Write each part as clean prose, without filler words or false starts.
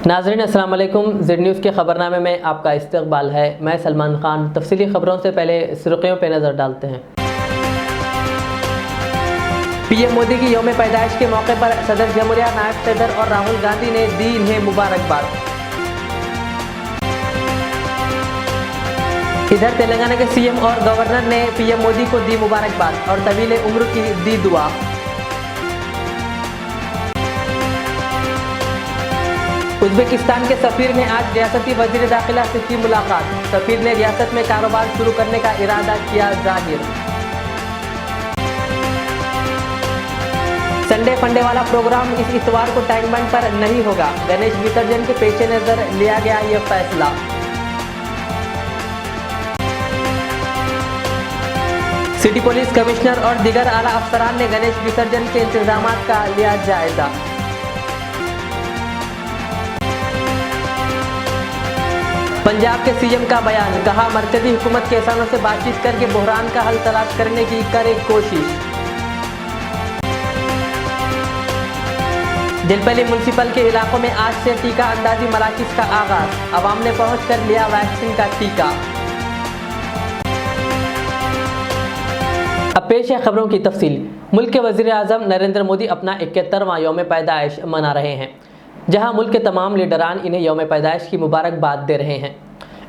नाज़रीन अस्सलाम वालेकुम। ज़ेड न्यूज़ के ख़बरनामे में आपका इस्तकबाल है। मैं सलमान खान। तफसीली खबरों से पहले सुर्खियों पर नज़र डालते हैं। पीएम मोदी की यौम पैदाइश के मौके पर सदर जमहूरिया, नायब सदर और राहुल गांधी ने दी इन्हें मुबारकबाद। इधर तेलंगाना के सीएम और गवर्नर ने पीएम मोदी को दी मुबारकबाद और तवील उम्र की दी दुआ। उज़्बेकिस्तान के सफ़ीर ने आज रियासती वज़ीर दाखिला से की मुलाकात। सफ़ीर ने रियासत में कारोबार शुरू करने का इरादा किया जाहिर। संडे फंडे वाला प्रोग्राम इस इतवार को टैंक बंड पर नहीं होगा। गणेश विसर्जन के पेश नज़र लिया गया यह फैसला। सिटी पुलिस कमिश्नर और दीगर आला अफसरान ने गणेश विसर्जन के इंतजामात का लिया जायजा। पंजाब के सीएम का बयान, कहा मरकजी हुकूमत किसानों से बातचीत करके बहरान का हल तलाश करने की करे कोशिश। दिलपली म्यूनसिपल के इलाकों में आज से टीका अंदाजी मराकिज का आगाज। अवाम ने पहुंच कर लिया वैक्सीन का टीका। अब पेश है खबरों की तफसील। मुल्क के वज़ीर आज़म नरेंद्र मोदी अपना 71वां यौम पैदाइश मना रहे हैं, जहां मुल्क के तमाम लीडरान इन्हें यौम पैदाइश की मुबारकबाद दे रहे हैं।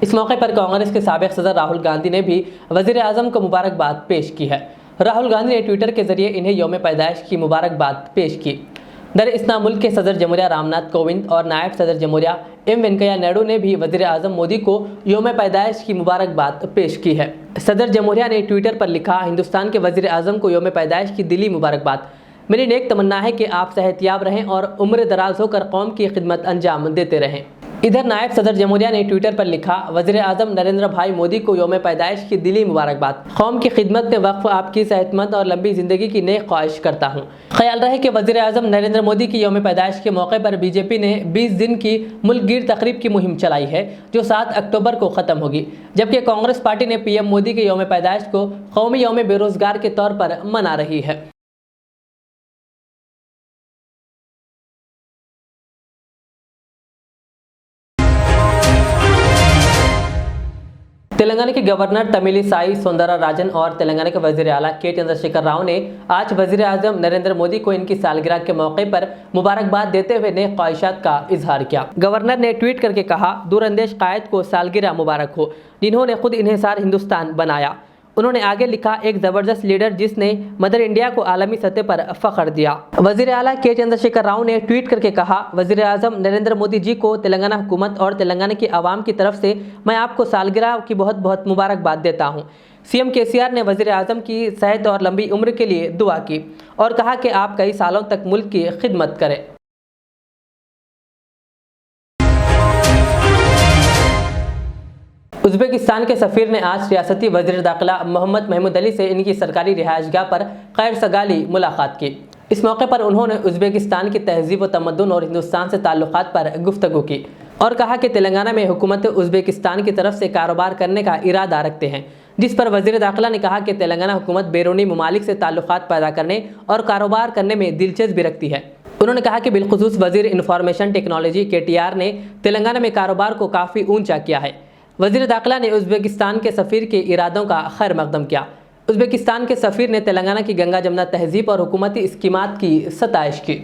इस मौके पर कांग्रेस के साबिक़ सदर राहुल गांधी ने भी वज़ीर आज़म को मुबारकबाद पेश की है। राहुल गांधी ने ट्विटर के जरिए इन्हें यौम पैदाइश की मुबारकबाद पेश की। दरअसल मुल्क के सदर जमहूरिया रामनाथ कोविंद और नायब सदर जमहूरिया वेंकैया नायडू ने भी वज़ीर आज़म मोदी को यौम पैदाइश की मुबारकबाद पेश की है। सदर जमहूरिया ने ट्विटर पर लिखा, हिंदुस्तान के वज़ीर आज़म को यौम पैदाइश की दिली मुबारकबाद। मेरी नेक तमन्ना है कि आप सेहतियाब रहें और उम्र दराज होकर कौम की खिदमत अंजाम देते रहें। इधर नायब सदर जमहूरिया ने ट्विटर पर लिखा, वज़ीर आज़म नरेंद्र भाई मोदी को यौम पैदाइश की दिली मुबारकबाद। कौम की खिदमत में वक्फ आपकी सेहतमंद और लंबी ज़िंदगी की नेक ख्वाहिश करता हूँ। ख्याल रहे कि वज़ीर आज़म नरेंद्र मोदी की यौम पैदाइश के मौके पर बीजेपी ने 20 दिन की मुल्क गिर तकरीब की मुहिम चलाई है, जो 7 अक्टूबर को ख़त्म होगी। जबकि कांग्रेस पार्टी ने पीएम मोदी के यौम पैदाइश को कौमी यौम बेरोज़गार के तौर पर मना रही है। तेलंगाना के गवर्नर तमिलिसाई सौंदरराजन और तेलंगाना के वज़ीर आला के चंद्रशेखर राव ने आज वज़ीर आज़म नरेंद्र मोदी को इनकी सालगिरह के मौके पर मुबारकबाद देते हुए नेक ख्वाहिशात का इजहार किया। गवर्नर ने ट्वीट करके कहा, दूरअंदेश कायद को सालगिरह मुबारक हो, जिन्होंने खुद इन्हिसार हिंदुस्तान बनाया। उन्होंने आगे लिखा, एक ज़बरदस्त लीडर जिसने मदर इंडिया को आलमी सतह पर फ़ख्र दिया। वज़ीर आला के चंद्रशेखर राव ने ट्वीट करके कहा, वज़ीर आज़म नरेंद्र मोदी जी को तेलंगाना हुकूमत और तेलंगाना की आवाम की तरफ से मैं आपको सालगिरह की बहुत बहुत मुबारकबाद देता हूँ। सीएम केसीआर ने वज़ीर आज़म की सेहत और लंबी उम्र के लिए दुआ की और कहा कि आप कई सालों तक मुल्क की खिदमत करें। उज़्बेकिस्तान के सफ़ीर ने आज रियासती वज़ीर दाखिला मोहम्मद महमूद अली से इनकी सरकारी रिहाइशगाह पर खैर सगाली मुलाकात की। इस मौके पर उन्होंने उज़्बेकिस्तान की तहज़ीब व तमद्दुन और हिंदुस्तान से ताल्लुक़ात पर गुफ्तगू की और कहा कि तेलंगाना में हुकूमत उज़्बेकिस्तान की तरफ से कारोबार करने का इरादा रखते हैं, जिस पर वज़ीर दाखिला ने कहा कि तेलंगाना हुकूमत बैरूनी ममालिक से ताल्लुक़ात पैदा करने और कारोबार करने में दिलचस्पी रखती है। उन्होंने कहा कि बिलखुसूस वज़ीर इंफॉर्मेशन टेक्नोलॉजी KTR ने तेलंगाना में कारोबार को काफ़ी ऊंचा किया है। वज़ीर दाखिला ने उज़्बेकिस्तान के सफ़ीर के इरादों का खैर मकदम किया। उज़्बेकिस्तान के सफ़ीर ने तेलंगाना की गंगा जमुना तहज़ीब और हुकूमती स्कीमात की सताइश की।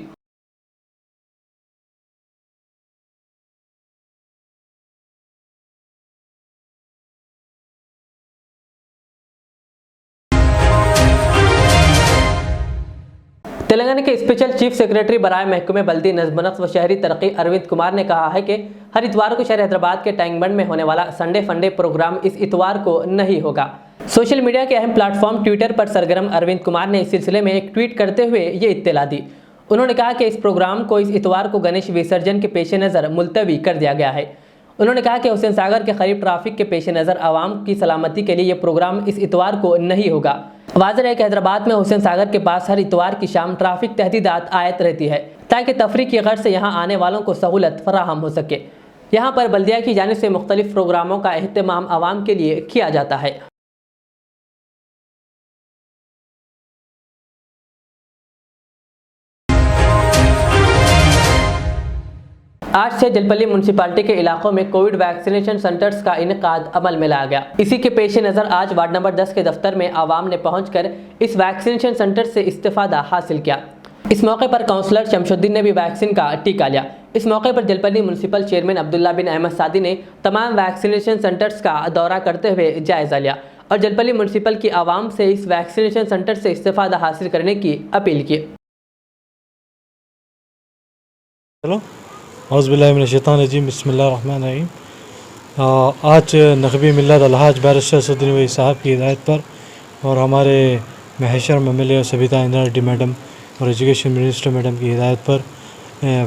तेलंगाना के स्पेशल चीफ सेक्रेटरी बराए महकमे बल्दी नज़्म-ओ-नक्श व शहरी तरक्की अरविंद कुमार ने कहा है कि हर इतवार को शहर हैदराबाद के टैंक बंड में होने वाला संडे फंडे प्रोग्राम इस इतवार को नहीं होगा। सोशल मीडिया के अहम प्लेटफॉर्म ट्विटर पर सरगर्म अरविंद कुमार ने इस सिलसिले में एक ट्वीट करते हुए ये इत्तला दी। उन्होंने कहा कि इस प्रोग्राम को इस इतवार को गणेश विसर्जन के पेश नज़र मुलतवी कर दिया गया है। उन्होंने कहा कि हुसैन सागर के करीब ट्रैफिक के पेश नज़र आवाम की सलामती के लिए ये प्रोग्राम इस इतवार को नहीं होगा। वाज़ेह है कि हैदराबाद में हुसैन सागर के पास हर इतवार की शाम ट्रैफिक तहदीदात आयत रहती है, ताकि तफरीह की गर्ज से यहाँ आने वालों को सहूलत फराहम हो सके। यहाँ पर बल्दिया की जानिब से मुख्तलिफ प्रोग्रामों का एहतमाम आवाम के लिए किया जाता है। आज से जलपल्ली म्यूनसिपालिटी के इलाकों में कोविड वैक्सीनेशन सेंटर्स का इनेकाद अमल में लाया गया। इसी के पेश नज़र आज वार्ड नंबर 10 के दफ्तर में आवाम ने पहुंचकर इस वैक्सीनेशन सेंटर से इस्तेफादा हासिल किया। इस मौके पर काउंसलर शमशुद्दीन ने भी वैक्सीन का टीका लिया। इस मौके पर जलपल्ली म्यूनसिपल चेयरमैन अब्दुल्ला बिन अहमद सादी ने तमाम वैक्सीनेशन सेंटर्स का दौरा करते हुए जायजा लिया और जलपल्ली म्यूनसिपल की आवाम से इस वैक्सीनेशन सेंटर से इस्तेफादा हासिल करने की अपील की। औज़ुबिल्लाहिमिनश्शैतानिर्रजीम बिस्मिल्लाहिर्रहमानिर्रहीम। आज नक़बी मिल्लत अलहाज बैरिस्टर असदुद्दीन ओवैसी साहब की हिदायत पर और हमारे महशर MLA और सबिता इंदिरा रेड्डी मैडम और एजुकेशन मिनिस्टर मैडम की हिदायत पर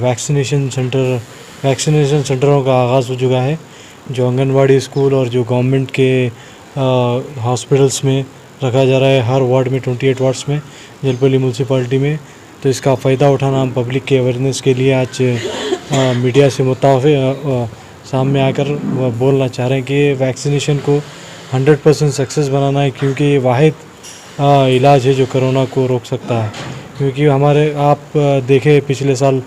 वैक्सीनेशन सेंटरों का आगाज़ हो चुका है, जो आंगनवाड़ी स्कूल और जो गवर्नमेंट के हॉस्पिटल्स में रखा जा रहा है, हर वार्ड में 28 वार्ड्स में जलपल्ली म्यूनसिपालिटी में। तो इसका फ़ायदा उठाना हम पब्लिक के अवेयरनेस के लिए आज मीडिया से सामने आकर बोलना चाह रहे हैं कि वैक्सीनेशन को 100% सक्सेस बनाना है, क्योंकि ये वाहिद इलाज है जो कोरोना को रोक सकता है। क्योंकि हमारे आप देखें पिछले साल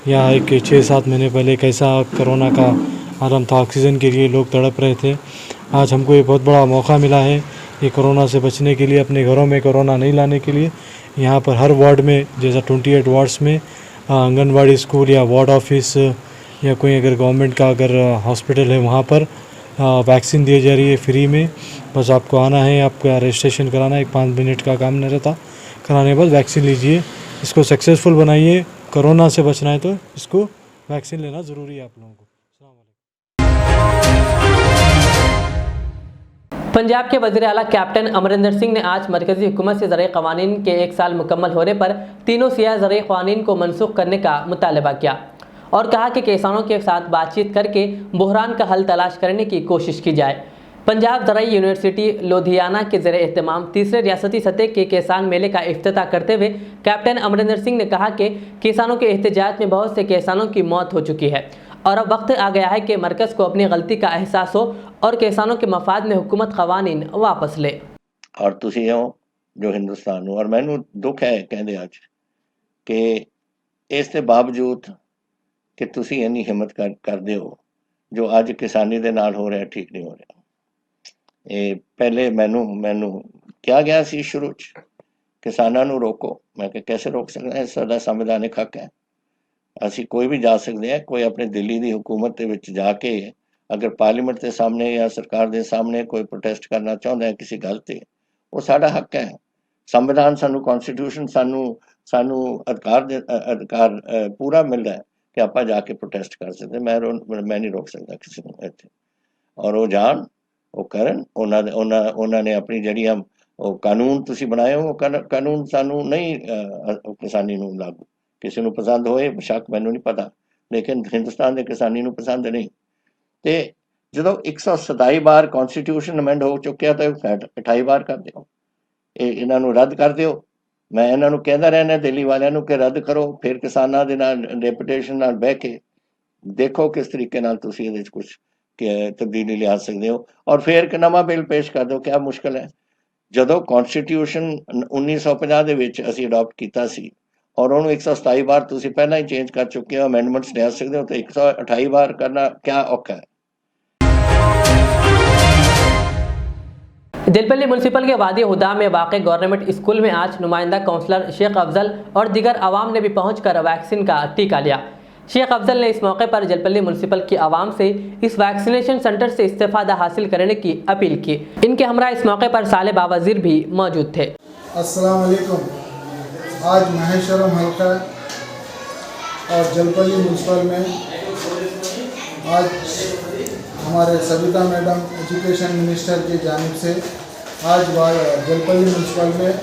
या 6-7 महीने पहले कैसा कोरोना का आलम था, ऑक्सीजन के लिए लोग तड़प रहे थे। आज हमको ये बहुत बड़ा मौका मिला है ये कोरोना से बचने के लिए, अपने घरों में कोरोना नहीं लाने के लिए। यहाँ पर हर वार्ड में जैसा 28 वार्ड्स में आंगनवाड़ी स्कूल या वार्ड ऑफिस या कोई अगर गवर्नमेंट का अगर हॉस्पिटल है वहाँ पर वैक्सीन दी जा रही है फ्री में। बस आपको आना है, आपका रजिस्ट्रेशन कराना है, 5 मिनट का काम नहीं रहता, कराने के बाद वैक्सीन लीजिए। इसको सक्सेसफुल बनाइए। कोरोना से बचना है तो इसको वैक्सीन लेना ज़रूरी है आप लोगों को। पंजाब के वज़ीर आला कैप्टन अमरिंदर सिंह ने आज मरकज़ी हुकूमत से ज़राई क़वानीन के 1 साल मुकम्मल होने पर तीनों सियाह ज़राई क़वानीन को मनसूख करने का मुतालबा किया और कहा कि किसानों के साथ बातचीत करके बहरान का हल तलाश करने की कोशिश की जाए। पंजाब ज़राई यूनिवर्सिटी लुधियाना के ज़रिए एहतमाम तीसरे रियासती सतह के किसान मेले का इफ्तिताह करते हुए कैप्टन अमरिंदर सिंह ने कहा कि किसानों के एहतजाज में बहुत से किसानों की मौत हो चुकी है और अब वक्त आ गया है कि मरकज़ को अपनी गलती का एहसास हो और किसानों के मफाद में हुकूमत क़वानीन वापस ले। और तुसी हो जो हिंदुस्तान हो, और मैनू दुख है कहते अज कि इस दे बावजूद कि तुसी इन्नी हिम्मत करदे हो, जो अज किसानी दे नाल हो रहा ठीक नहीं हो रहा। ये पहले मैनू क्या गया सी शुरू च किसानां नू रोको, मैं कैसे रोक सकदा है, साडा संविधानिक हक है। असी कोई भी जा सकते हैं, कोई अपने दिल्ली की हुकूमत के विच जाके अगर पार्लीमेंट के सामने या सरकार के सामने कोई प्रोटेस्ट करना चाहता है किसी गल ते, वो साडा हक है। संविधान सानू कॉन्स्टिट्यूशन सानू अधिकार पूरा मिल रहा है कि आप जाके प्रोटेस्ट कर सकते। मैं नहीं रोक सकता किसी को इत्थे, और वो जान वो करन। उन्होंने अपनी जड़ी हम कानून तुसी बनाए हो, कानून सानू नहीं किसानी नू लागू, किसी को पसंद होए बेशक, मैनू नहीं पता, लेकिन हिंदुस्तान के किसानी नू पसंद नहीं। तो जो 127 बार कॉन्स्टिट्यूशन अमेंड हो चुकिया तो 28 बार कर दो, इन्हों रद्द कर दो। मैं इन्हों कहता रहना दिल्ली वालों कि रद्द करो, फिर किसानों के नाल डेपुटेशन नाल बह के देखो किस तरीके नाल तुसी इहदे च कुछ तब्दीली लिया सकते हो, और फिर एक नवा बिल पेश कर दो। क्या मुश्किल है? जदों कॉन्स्टिट्यूशन 1950 दे विच असीं अडॉप्ट कीता सी और उन्होंने 127 बार तुसी पहला ही चेंज कर चुके हो, अमेंडमेंट्स ले सकते हो, तो 128 बार करना क्या औखा है? जलपल्ली म्यूनसिपल के वादी हुदा में वाक़े गवर्नमेंट स्कूल में आज नुमाइंदा काउंसलर शेख अफजल और दीगर आवाम ने भी पहुंचकर वैक्सीन का टीका लिया। शेख अफजल ने इस मौके पर जलपल्ली म्यूनसिपल की आवाम से इस वैक्सीनेशन सेंटर से इस्तेफादा हासिल करने की अपील की। इनके हमरा इस मौके पर साले बावज़ीर भी मौजूद थे। अस्सलाम वालेकुम। आज महेशरम हल्का और जलपल्ली म्यूनसिपल में आज हमारे सबिता मैडम एजुकेशन मिनिस्टर की जानिब से आज जलपल्ली म्यूनसिपल में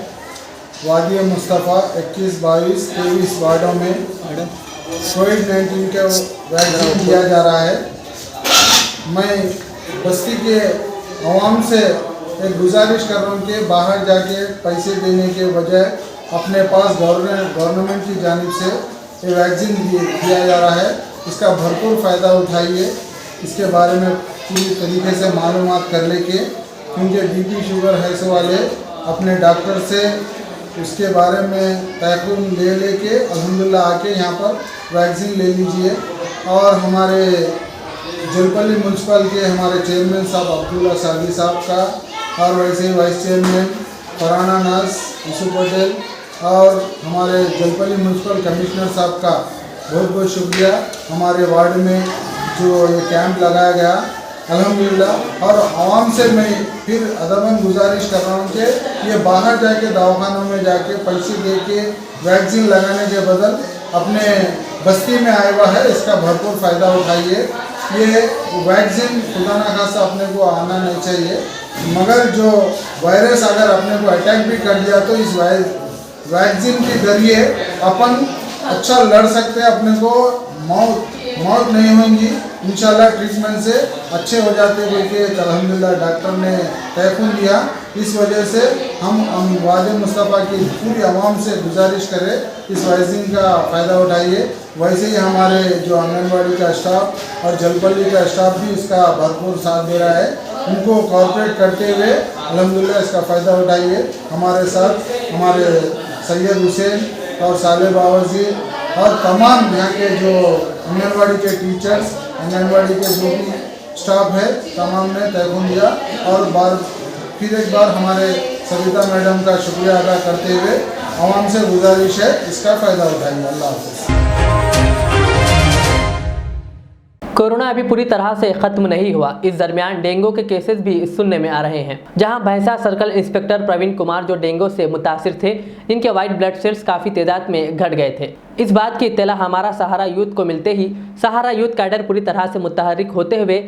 वादी मुस्तफ़ा 21, 22, 23 वार्डों में कोविड-19 का वैक्सीन दिया जा रहा है। मैं बस्ती के अवाम से एक गुजारिश कर रहा हूँ कि बाहर जाके पैसे देने के बजाय अपने पास गवर्नमेंट की जानिब से ये वैक्सीन दिया जा रहा है, इसका भरपूर फ़ायदा उठाइए। इसके बारे में पूरी तरीके से मालूमात कर लेके, क्योंकि बीपी शुगर है से वाले अपने डॉक्टर से उसके बारे में तयक़ुन ले लेके अल्हम्दुलिल्लाह आके यहाँ पर वैक्सीन ले लीजिए। और हमारे जलपल्ली म्यूनसिपल के हमारे चेयरमैन साहब अब्दुल्ला सादी साहब का, और वैसे ही वाइस चेयरमैन फराना नाज, यूसुफ पटेल और हमारे जलपल्ली म्यूनसिपल कमिश्नर साहब का बहुत बहुत शुक्रिया। हमारे वार्ड में जो ये कैंप लगाया गया अल्हम्दुलिल्लाह। और आवाम से मैं फिर अदबन गुजारिश कर रहा हूँ कि ये बाहर जाके दवाखानों में जाके पैसे दे के वैक्सीन लगाने के बदल अपने बस्ती में आया हुआ है, इसका भरपूर फ़ायदा उठाइए। ये वैक्सीन खुदा ना खासा अपने को आना नहीं चाहिए, मगर जो वायरस अगर अपने को अटैक भी कर दिया तो इस वैक्सीन के जरिए अपन अच्छा लड़ सकते हैं, अपने को मौत नहीं होंगी इंशाल्लाह। ट्रीटमेंट से अच्छे हो जाते हैं बोल के अल्हम्दुलिल्लाह डॉक्टर ने तयक़ुन दिया। इस वजह से हम वाद मुस्तफ़ा की पूरी आवाम से गुजारिश करें इस वैक्सीन का फ़ायदा उठाइए। वैसे ही हमारे जो आंगनबाड़ी का स्टाफ और जलपल्ली का स्टाफ भी इसका भरपूर साथ दे रहा है, उनको कॉर्पोरेट करते हुए अल्हम्दुलिल्लाह इसका फ़ायदा उठाइए। हमारे साथ हमारे सैयद हुसैन और साले बावाजी और तमाम यहाँ के जो आंगनबाड़ी के टीचर्स, आंगनबाड़ी के जो भी स्टाफ है, तमाम ने तयक़ुन दिया। और फिर एक बार हमारे सविता मैडम का शुक्रिया अदा करते हुए आवाम से गुजारिश है इसका फ़ायदा उठाइए। अल्लाह हाफ़िज़। कोरोना अभी पूरी तरह से खत्म नहीं हुआ। इस दरमियान डेंगू के केसेस भी सुनने में आ रहे हैं, जहां भैंसा सर्कल इंस्पेक्टर प्रवीण कुमार जो डेंगू से मुतासिर थे, जिनके वाइट ब्लड सेल्स काफ़ी तादाद में घट गए थे। इस बात की इत्तला हमारा सहारा यूथ को मिलते ही सहारा यूथ कैडर पूरी तरह से मुतहरिक होते हुए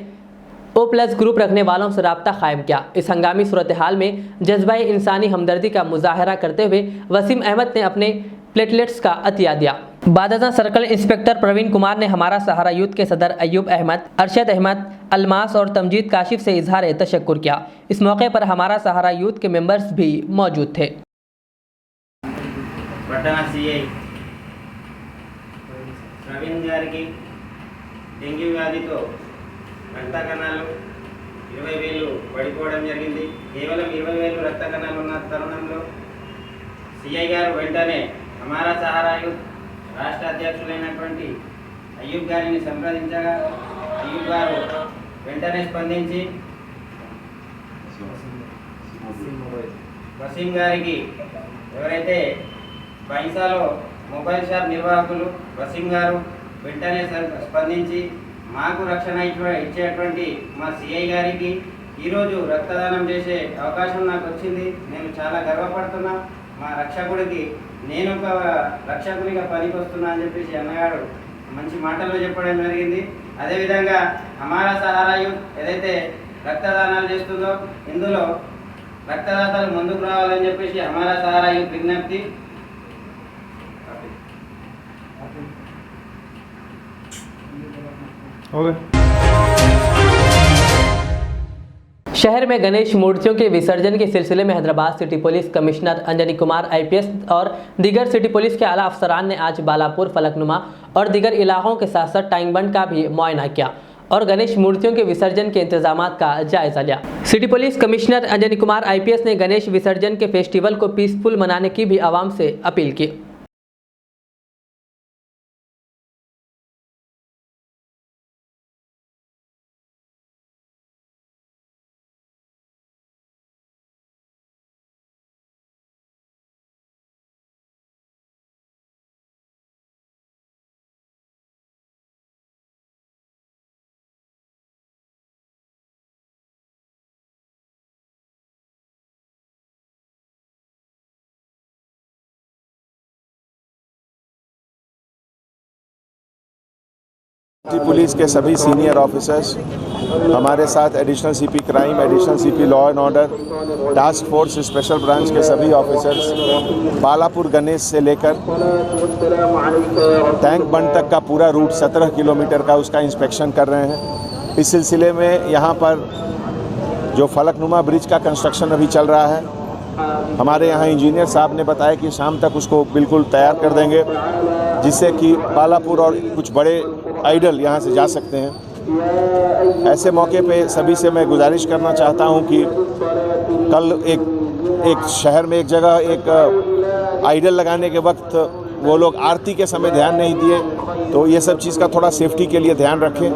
O+ ग्रुप रखने वालों से रब्ता कायम किया। इस हंगामी सूरत हाल में जज्बा इंसानी हमदर्दी का मुजाहरा करते हुए वसीम अहमद ने अपने प्लेटलेट्स का अतिया दिया। बादशाह सर्कल इंस्पेक्टर प्रवीण कुमार ने हमारा सहारा यूथ के सदर अयूब अहमद, अरशद अहमद, अलमास और तमजीद काशिफ से इजहार तशक्कुर किया। इस मौके पर हमारा सहारा यूथ के मेंबर्स भी मौजूद थे। ప్రవీణ్ గారికి డెంగ్యూ వ్యాధితో రక్త కణాలు 20,000 పడిపోవడం జరిగింది. కేవలం 20,000 రక్త కణాలు ఉన్న తరుణంలో సిఐ గారు వెంటనే హమారా సహారా యూత్ రాష్ట్ర అధ్యక్షులైనటువంటి అయ్యూబ్ గారిని సంప్రదించగా అయ్యూబ్ గారు వెంటనే స్పందించి వసీం గారికి, ఎవరైతే బైంసాలో మొబైల్ షాప్ నిర్వాహకులు వసీం గారు వెంటనే స్పందించి మాకు రక్షణ ఇచ్చేటువంటి మా సిఐ గారికి ఈరోజు రక్తదానం చేసే అవకాశం నాకు వచ్చింది. నేను చాలా గర్వపడుతున్నా. మా రక్షకుడికి నేను ఒక రక్షకునిగా పనికొస్తున్నా అని చెప్పేసి అన్నగారు మంచి మాటల్లో చెప్పడం జరిగింది. అదేవిధంగా హమారా సహారా యూత్ ఏదైతే రక్తదానాలు చేస్తుందో ఇందులో రక్తదాతలు ముందుకు రావాలని చెప్పేసి హమారా సహారా యూత్ విజ్ఞప్తి. शहर में गणेश मूर्तियों के विसर्जन के सिलसिले में Hyderabad city police commissioner Anjani Kumar IPS और दीगर सिटी पुलिस के आला अफसरान ने आज बालापुर, फलकनुमा और दीगर इलाकों के साथ साथ टैंक बंड का भी मुआयना किया और गणेश मूर्तियों के विसर्जन के इंतजामात का जायजा लिया। City police commissioner Anjani Kumar IPS ने गणेश विसर्जन के फेस्टिवल को पीसफुल मनाने की भी आवाम से अपील की। सिटी पुलिस के सभी सीनियर ऑफिसर्स, हमारे साथ additional CP crime, additional CP law and order, task force special branch के सभी ऑफिसर्स बालापुर गणेश से लेकर टैंक बंड तक का पूरा रूट 17 किलोमीटर का उसका इंस्पेक्शन कर रहे हैं। इस सिलसिले में यहाँ पर जो फलकनुमा ब्रिज का कंस्ट्रक्शन अभी चल रहा है, हमारे यहाँ इंजीनियर साहब ने बताया कि शाम तक उसको बिल्कुल तैयार कर देंगे, जिससे कि बालापुर और कुछ बड़े आइडल यहाँ से जा सकते हैं। ऐसे मौके पे सभी से मैं गुजारिश करना चाहता हूँ कि कल एक शहर में एक जगह एक आइडल लगाने के वक्त वो लोग आरती के समय ध्यान नहीं दिए, तो ये सब चीज़ का थोड़ा सेफ्टी के लिए ध्यान रखें।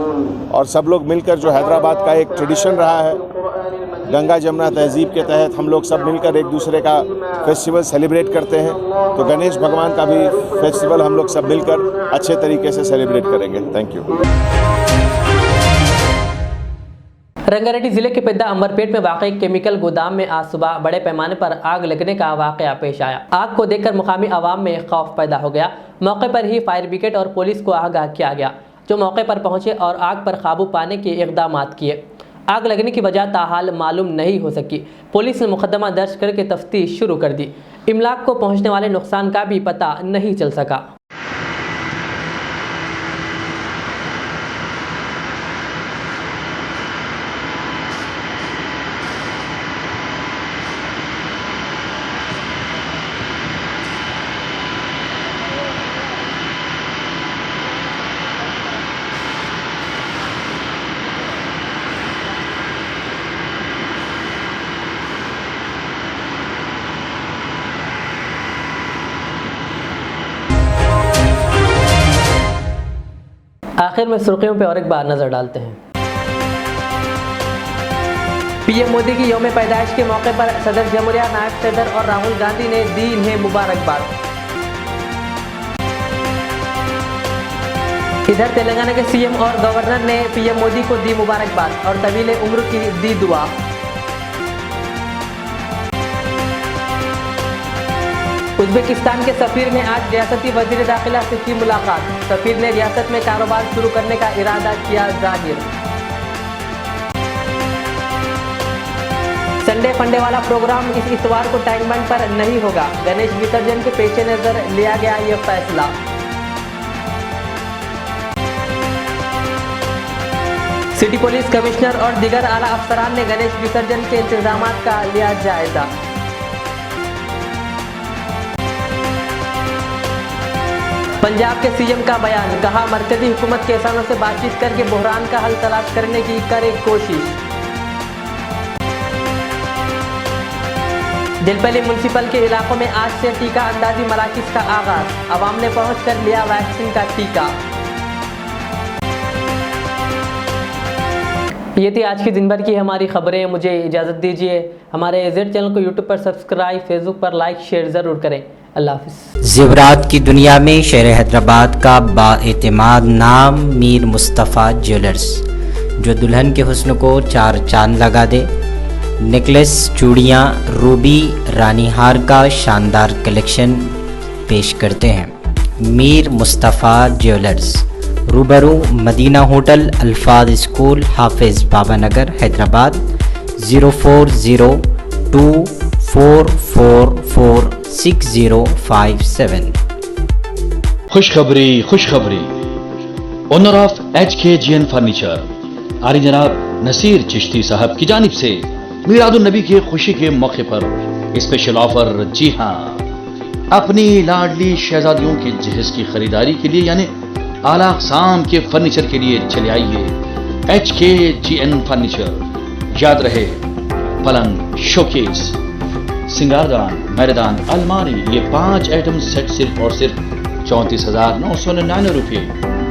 और सब लोग मिलकर, जो हैदराबाद का एक ट्रेडिशन रहा है, गंगा जमुना तहजीब के तहत हम लोग सब मिलकर एक दूसरे का फेस्टिवल सेलिब्रेट करते हैं, तो गणेश भगवान का भी फेस्टिवल हम लोग सब मिलकर अच्छे तरीके से सेलिब्रेट करेंगे। Thank you. रंगारेड्डी जिले के पेद्दा अंबरपेट में वाक़ केमिकल गोदाम में आज सुबह बड़े पैमाने पर आग लगने का वाक़या पेश आया। आग को देखकर मुकामी आवाम में खौफ पैदा हो गया। मौके पर ही फायर ब्रिगेड और पुलिस को आगाह किया गया, जो मौके पर पहुंचे और आग पर काबू पाने के इक़दाम किए। आग लगने की वजह ताहाल मालूम नहीं हो सकी। पुलिस ने मुकदमा दर्ज करके तफ्तीश शुरू कर दी। इमलाक को पहुँचने वाले नुकसान का भी पता नहीं चल सका। आखिर में सुर्खियों पे और एक बार नजर डालते हैं। पीएम मोदी की यौम पैदाइश के मौके पर सदर जमहूरिया, नायब सदर और राहुल गांधी ने दी इन्हें मुबारकबाद। इधर तेलंगाना के सीएम और गवर्नर ने पीएम मोदी को दी मुबारकबाद और तवील उम्र की दी दुआ। उज्बेकिस्तान के सफीर ने आज रियासती वजीर दाखिला से की मुलाकात। सफीर ने रियासत में कारोबार शुरू करने का इरादा किया जाहिर। संडे फंडे वाला प्रोग्राम इस इतवार को टैंक बंड पर नहीं होगा। गणेश विसर्जन के पेश नजर लिया गया यह फैसला। सिटी पुलिस कमिश्नर और दीगर आला अफसरान ने गणेश विसर्जन के इंतजाम का लिया जायजा। पंजाब के सीएम का बयान, कहा मरकजी हुकूमत किसानों से बातचीत करके बहरान का हल तलाश करने की करे कोशिश। दिलपली म्यूनसिपल के इलाकों में आज से टीका अंदाजी मराकिज का आगाज। आवाम ने पहुंचकर लिया वैक्सीन का टीका। ये थी आज की दिन भर की हमारी खबरें। मुझे इजाज़त दीजिए। हमारे जेड चैनल को यूट्यूब पर सब्सक्राइब, फेसबुक पर लाइक शेयर ज़रूर करें। अल्लाह हाफ़िज़। ज़ेवरात की दुनिया में शहर हैदराबाद का बाएतिमाद नाम मीर मुस्तफ़ा ज्वेलर्स, जो दुल्हन के हुस्न को चार चांद लगा दे। नेकलेस, चूड़ियाँ, रूबी, रानी हार का शानदार कलेक्शन पेश करते हैं। मीर मुस्तफ़ा ज्वेलर्स, रूबरू मदीना होटल, अल्फाज स्कूल, हाफिज़ बाबा नगर, हैदराबाद 0402444657। खुशखबरी खुशखबरी। ओनर ऑफ HKGN फर्नीचर आरी जनाब नसीर चिश्ती साहब की जानिब से मीलादुन नबी की खुशी के मौके पर स्पेशल ऑफर। जी हाँ, अपनी लाडली शहजादियों के जहेज की खरीदारी के लिए यानी आला अक़साम के फर्नीचर के लिए चले आइए HKGN फर्नीचर। याद रहे, पलंग, शोकेस, सिंगारदान, मैदान, अलमारी, ये 5 आइटम सेट सिर्फ और सिर्फ 34,999 रुपये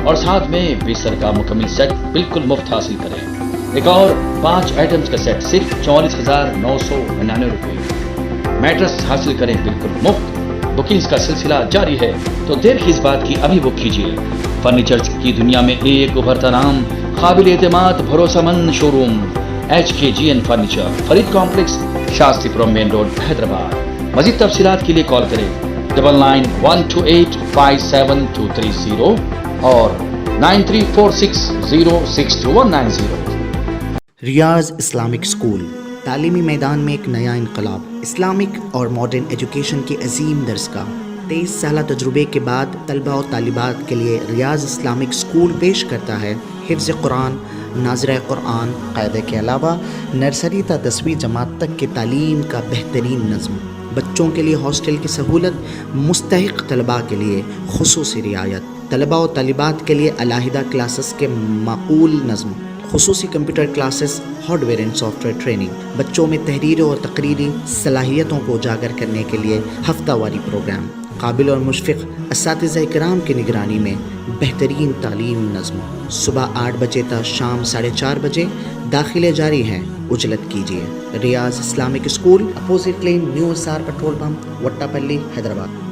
और साथ में बिस्तर का मुकम्मल सेट बिल्कुल मुफ्त हासिल करें। एक और 5 आइटम्स का सेट सिर्फ 44,999 रुपये। मैट्रेस हासिल करें बिल्कुल मुफ्त। बुकिंग्स का सिलसिला जारी है, तो देर किस बात की, अभी बुक कीजिए। फर्नीचर की दुनिया में एक उभरता नाम, काबिल एतमाद भरोसेमंद showroom HKGN furniture, Farid complex, Shastripuram main road, Hyderabad. मजीद तफसीलात के लिए कॉल करें 9912857230 और 9346062190। रियाज इस्लामिक स्कूल, तालीमी मैदान में एक नया इनकलाब। इस्लामिक और मॉडर्न एजुकेशन की अजीम दरसगाह। 23 साल तजुर्बे के बाद तलबा और तालिबात के लिए रियाज इस्लामिक स्कूल पेश करता है हिफ्ज़ कुरान, नाज़िरा कुरान, क़ायदे के अलावा नर्सरी तक 10वीं जमात तक की तालीम का बेहतरीन नज़्म। बच्चों के लिए हॉस्टल की सहूलत, मुस्तहिक़ तलबा के लिए खुसूसी रियायत, तलबा और तालिबात के लिए अलहदा क्लासेस के माकूल नज़्म, खुसूसी computer classes, hardware and software training. बच्चों में तहरीर और तकरीरी सलाहियतों को उजागर करने के लिए हफ्तावारी प्रोग्राम। काबिल और मुशफ़िक़ असातिज़ा किराम की निगरानी में बेहतरीन तालीम नज़्म। सुबह 8 बजे तक शाम 4:30 बजे दाखिले जारी हैं, उजलत कीजिए। Riyaz Islamic school, opposite lane, new SR petrol pump, Vattepally, Hyderabad.